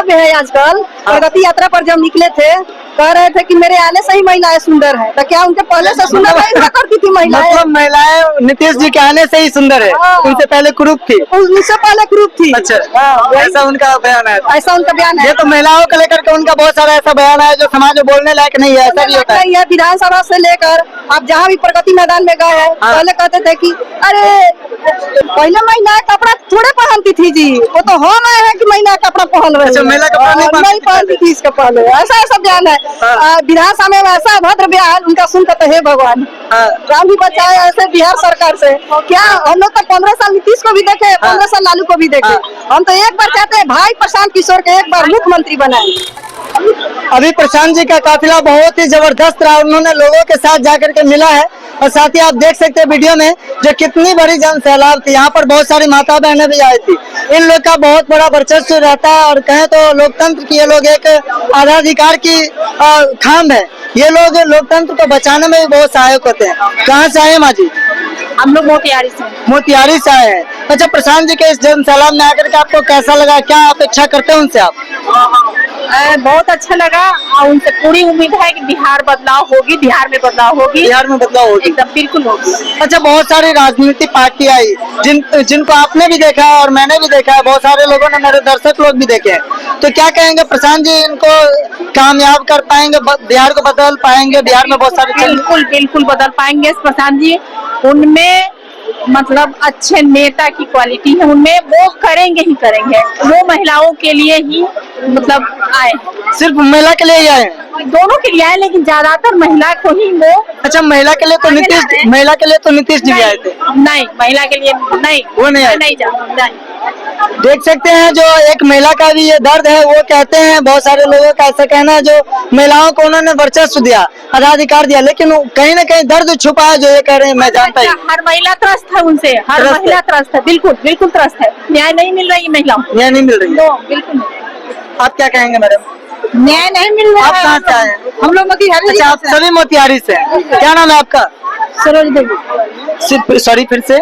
कर्तव्य है आजकल। प्रगति यात्रा पर जब निकले थे कह रहे थे कि मेरे आने से ही महिलाएं सुंदर है, तो क्या उनके पहले से सुंदर नहीं करती थी महिलाएं? मतलब महिलाएं नीतीश जी के आने से ही सुंदर है, उनसे पहले कुरूप थी। उनसे पहले कुरूप थी। अच्छा, ऐसा उनका बयान है। ऐसा उनका बयान है। ये तो महिलाओं को लेकर के उनका बहुत सारा ऐसा बयान है जो समाज में बोलने लायक नहीं है, ऐसा भी होता है। विधानसभा से लेकर आप जहाँ भी प्रगति मैदान में गए हैं, पहले कहते थे कि अरे पहले महिलाएं कपड़ा थोड़े पहनती थी जी, वो तो हम आए हैं कि महिला कपड़ा पहन रहे हैं। महिला कपड़ा नहीं पहनती थी इसका पहले, ऐसा ऐसा बयान है। विधानसभा में ऐसा अभद्र बयान उनका सुनकर तो हे भगवान, राम भी बचाए ऐसे बिहार सरकार से। क्या हम लोग तो 15 साल नीतीश को भी देखे, 15 साल लालू को भी देखे। हम तो एक बार चाहते हैं भाई प्रशांत किशोर के एक बार मुख्यमंत्री बनाए। अभी प्रशांत जी का काफिला बहुत ही जबरदस्त रहा, उन्होंने लोगों के साथ जाकर के मिला है और साथ ही आप देख सकते हैं वीडियो में जो कितनी बड़ी जन सैलाब थी। यहाँ पर बहुत सारी माता बहनें भी आई थी। इन लोग का बहुत बड़ा वर्चस्व रहता है और कहें तो लोकतंत्र की ये लोग एक आधाधिकार की खाम है। ये लोग लोकतंत्र को बचाने में भी बहुत सहायक होते हैं। कहाँ से आए माँ जी? हम लोग मोतिहारी से। मोतिहारी से आए हैं। अच्छा, प्रशांत जी के इस जन सैलाब में आकर के आपको कैसा लगा, क्या अपेक्षा करते हैं उनसे आप? बहुत अच्छा लगा और उनसे पूरी उम्मीद है कि बिहार बदलाव होगी, बिहार में बदलाव होगी, बिहार में बदलाव होगी, एकदम बिल्कुल होगी। अच्छा, बहुत सारी राजनीतिक पार्टी आई जिनको आपने भी देखा है और मैंने भी देखा है, बहुत सारे लोगों ने, मेरे दर्शक लोग भी देखे हैं, तो क्या कहेंगे प्रशांत जी, इनको कामयाब कर पाएंगे, बिहार को बदल पाएंगे? बिहार में बहुत सारे बिल्कुल बदल पाएंगे प्रशांत जी। उनमें मतलब अच्छे नेता की क्वालिटी है उनमें, वो करेंगे ही करेंगे। वो महिलाओं के लिए ही मतलब आए, सिर्फ महिला के लिए ही आए? दोनों के लिए आए, लेकिन ज्यादातर महिला को ही वो। अच्छा, महिला के लिए तो नीतीश जी आए थे? नहीं, महिला के लिए नहीं, वो नहीं आए। नहीं। देख सकते हैं जो एक महिला का भी ये दर्द है। वो कहते हैं, बहुत सारे लोगों का ऐसा कहना है, जो महिलाओं को उन्होंने वर्चस्व दिया, अधिकार दिया, लेकिन कहीं ना कहीं दर्द छुपा है, जो ये कह रहे हैं मैं जानता हूँ। हर महिला त्रस्त है उनसे, हर महिला त्रस्त है, बिल्कुल त्रस्त है। न्याय नहीं मिल रही महिलाओं, न्याय नहीं मिल रही है। बिल्कुल। आप क्या कहेंगे मैडम? न्याय नहीं मिल रहा है। आप कहाँ से आए हैं? हम लोग मोतिहारी। अच्छा, आप सभी मोतिहारी से? क्या नाम है आपका? सरोज देवी। सॉरी, फिर से?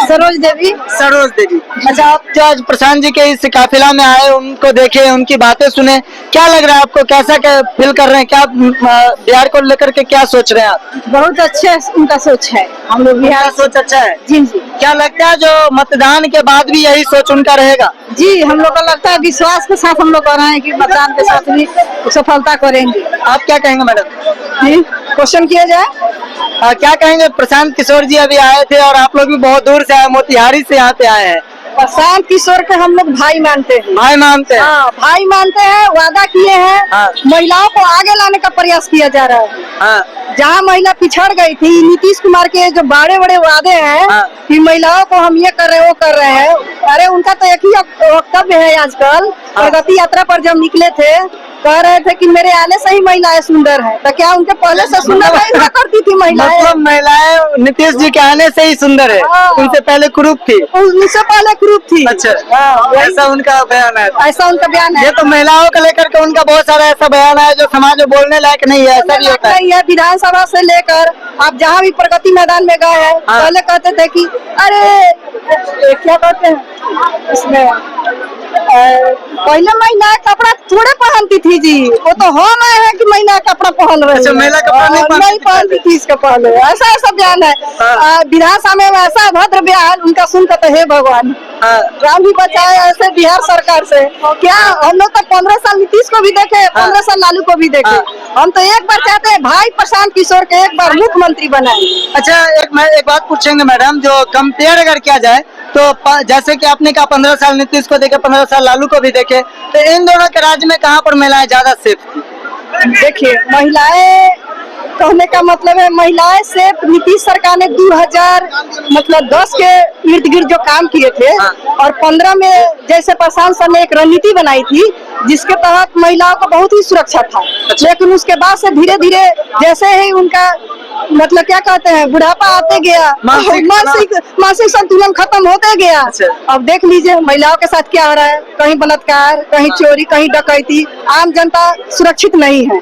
सरोज देवी। अच्छा, आप जो आज प्रशांत जी के इस काफिला में आए, उनको देखे, उनकी बातें सुने, क्या लग रहा है आपको? कैसा फील कर रहे हैं? क्या बिहार को लेकर के क्या सोच रहे हैं आप? बहुत अच्छा उनका सोच है। हम लोग बिहार सोच अच्छा है जी। क्या लगता है जो मतदान के बाद भी यही सोच उनका रहेगा? जी, हम लोग को लगता है, विश्वास के साथ हम लोग कर रहे हैं कि मतदान के साथ भी सफलता करेंगे। आप क्या कहेंगे मैडम? जी, क्वेश्चन किया जाए। क्या कहेंगे? प्रशांत किशोर जी अभी आए थे और आप लोग भी बहुत दूर से आए, मोतिहारी से यहाँ पे आए हैं। प्रशांत किशोर के हम लोग भाई मानते हैं। भाई मानते हैं? हाँ, भाई मानते हैं। वादा किए हैं। हाँ। महिलाओं को आगे लाने का प्रयास किया जा रहा है। हाँ। जहाँ महिला पिछड़ गई थी, नीतीश कुमार के जो बड़े वादे हैं। हाँ। कि महिलाओं को हम ये कर रहे हैं, वो कर रहे हैं। अरे उनका तो एक ही वक्तव्य है आजकल। हाँ। प्रगति यात्रा पर जब निकले थे कह रहे थे कि मेरे आने से ही महिलाएं सुंदर है, तो क्या उनके पहले से सुंदर नहीं करती थी महिलाएं? मतलब महिलाएं नीतीश जी के आने से ही सुंदर है। हाँ। उनसे पहले कुरूप थी। उनसे पहले कुरूप थी। अच्छा, ऐसा उनका बयान है। ऐसा उनका बयान है। ये तो महिलाओं को लेकर के उनका बहुत सारा ऐसा बयान है जो समाज में बोलने लायक नहीं है, ऐसा भी होता है। विधानसभा से लेकर आप जहाँ भी प्रगति मैदान में गए हैं, पहले कहते थे कि अरे क्या कहते हैं इसमें, पहले महिला कपड़ा थोड़े पहनती थी जी, वो तो हम आए हैं कि महिला कपड़ा पहन रहे हैं। अच्छा, महिला कपड़ा नहीं पहनती थी इसका पहले, ऐसा ऐसा बयान है। विधानसभा में ऐसा अभद्र बयान उनका सुनकर तो हे भगवान, राम भी बचाए ऐसे बिहार सरकार से। क्या हम लोग तो 15 साल नीतीश को भी देखे, 15 साल लालू को भी देखे। हम तो एक बार चाहते हैं भाई प्रशांत किशोर के एक बार मुख्यमंत्री बनाए। अच्छा, एक बात पूछेंगे मैडम, जो कंपेयर अगर किया जाए तो जैसे कि आपने कहा 15 साल नीतीश को देखे, 15 साल लालू को भी देखे, तो इन दोनों के राज्य में कहाँ पर महिलाएं ज्यादा सेफ थी? देखिए, महिलाएं कहने का मतलब है, महिलाएं से नीतीश सरकार ने 2010 के इर्द गिर्द जो काम किए थे और 15 में जैसे प्रशांत सर ने एक रणनीति बनाई थी जिसके तहत महिलाओं को बहुत ही सुरक्षा था। लेकिन उसके बाद से धीरे धीरे जैसे ही उनका मतलब क्या कहते हैं, बुढ़ापा आते गया, मानसिक संतुलन खत्म होते गया। अब देख लीजिए महिलाओं के साथ क्या हो रहा है, कहीं बलात्कार, कहीं चोरी, कहीं डकैती, आम जनता सुरक्षित नहीं है।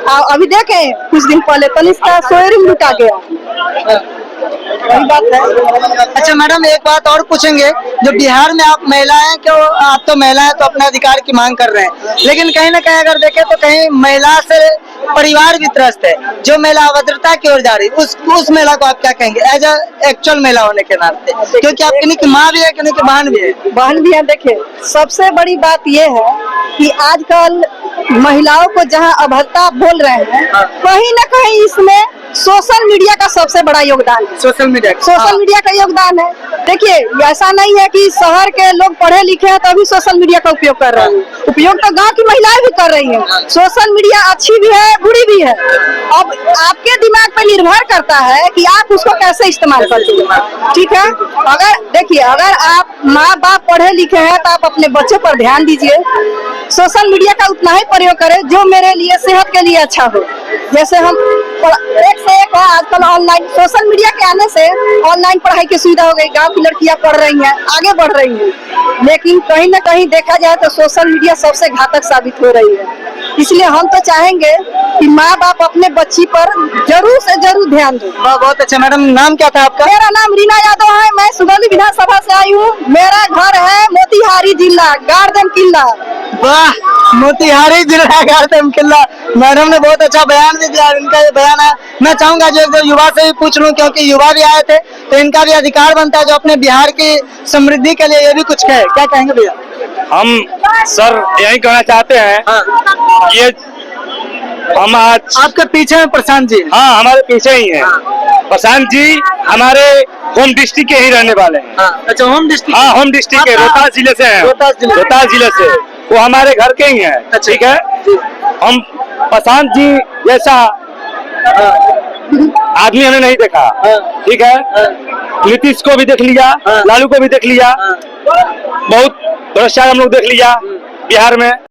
अभी देखें कुछ दिन पहले पुलिस का शोरूम लूटा गया। वही बात है। अच्छा मैडम, एक बात और पूछेंगे, जो बिहार में आप महिलाएं क्यों, आप तो महिलाएं तो अपने अधिकार की मांग कर रहे हैं, लेकिन कहीं ना कहीं अगर देखें तो कहीं महिला से परिवार भी त्रस्त है, जो महिला अभद्रता की ओर जा रही, उस महिला को आप क्या कहेंगे एज एक्चुअल महिला होने के नाते, क्योंकि आप किन्हीं की माँ भी है, किन्हीं की बहन भी है। बहन भी है। देखिए, सबसे बड़ी बात ये है कि आजकल महिलाओं को जहां अभद्रता बोल रहे हैं, कहीं ना कहीं इसमें सोशल मीडिया का सबसे बड़ा योगदान है। सोशल मीडिया का योगदान है। देखिए, ऐसा नहीं है कि शहर के लोग पढ़े लिखे हैं तभी सोशल मीडिया का उपयोग कर रहे हैं, उपयोग तो गांव की महिलाएं भी कर रही हैं। सोशल मीडिया अच्छी भी है, बुरी भी है। अब आपके दिमाग पर निर्भर करता है कि आप उसको कैसे इस्तेमाल करते हैं। ठीक है, अगर देखिए, अगर आप माँ बाप पढ़े लिखे हैं तो आप अपने बच्चों पर ध्यान दीजिए, सोशल मीडिया का उतना ही प्रयोग करें जो मेरे लिए सेहत के लिए अच्छा हो। जैसे हम एक से एक है आजकल ऑनलाइन, सोशल मीडिया के आने से ऑनलाइन पढ़ाई की सुविधा हो गई, गांव की लड़कियां पढ़ रही हैं, आगे बढ़ रही हैं। लेकिन कहीं ना कहीं देखा जाए तो सोशल मीडिया सबसे घातक साबित हो रही है। इसलिए हम तो चाहेंगे कि माँ बाप अपने बच्ची पर जरूर से जरूर ध्यान दें। बहुत अच्छा। मैडम, नाम क्या था आपका? मेरा नाम रीना यादव है, मैं सुगौली विधानसभा से आई हूँ। मेरा घर है मोतिहारी जिला, गार्डन किला। वाह, मोतिहारी जिला गार्डन किला। मैडम ने बहुत अच्छा बयान भी दिया, इनका ये बयान है। मैं चाहूंगा जो एक युवा से भी पूछ लूं, क्योंकि युवा भी आए थे, तो इनका भी अधिकार बनता है जो अपने बिहार की समृद्धि के लिए ये भी कुछ कहे। क्या कहेंगे भैया? हम सर यही कहना चाहते हैं, ये हम आज आपके पीछे में प्रशांत जी। हाँ, हमारे पीछे ही हैं। प्रशांत जी हमारे होम डिस्ट्रिक्ट के ही रहने वाले हैं। अच्छा, होम डिस्ट्रिक्ट? हाँ, होम डिस्ट्रिक्ट के, रोहतास जिले से हैं। रोहतास जिले से वो हमारे घर के ही हैं। ठीक है, हम प्रशांत जी जैसा आदमी हमने नहीं देखा। ठीक है, नीतीश को भी देख लिया, लालू को भी देख लिया, बहुत भ्रष्टाचार हम लोग देख लिया बिहार में।